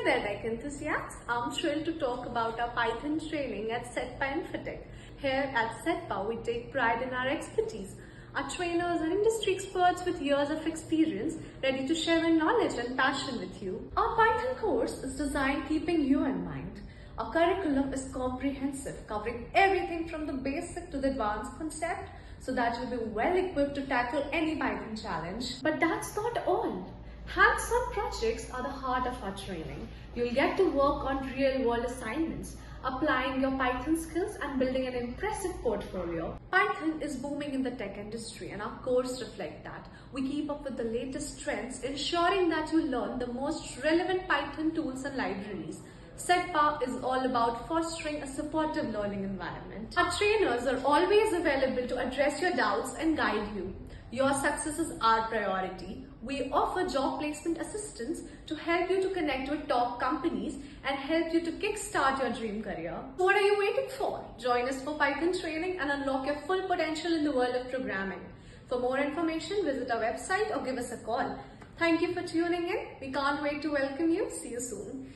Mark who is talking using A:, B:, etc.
A: there, tech enthusiasts. I'm thrilled to talk about our Python training at CETPA Infotech. Here at CETPA, we take pride in our expertise. Our trainers are industry experts with years of experience, ready to share their knowledge and passion with you. Our Python course is designed keeping you in mind. Our curriculum is comprehensive, covering everything from the basic to the advanced concept, so that you'll be well equipped to tackle any Python challenge. But that's not all. Hands-on projects are the heart of our training. You'll get to work on real-world assignments, applying your Python skills and building an impressive portfolio. Python is booming in the tech industry and our course reflects that. We keep up with the latest trends, ensuring that you learn the most relevant Python tools and libraries. CETPA is all about fostering a supportive learning environment. Our trainers are always available to address your doubts and guide you. Your success is our priority. We offer job placement assistance to help you to connect with top companies and help you to kickstart your dream career. What are you waiting for? Join us for Python training and unlock your full potential in the world of programming. For more information, visit our website or give us a call. Thank you for tuning in. We can't wait to welcome you. See you soon.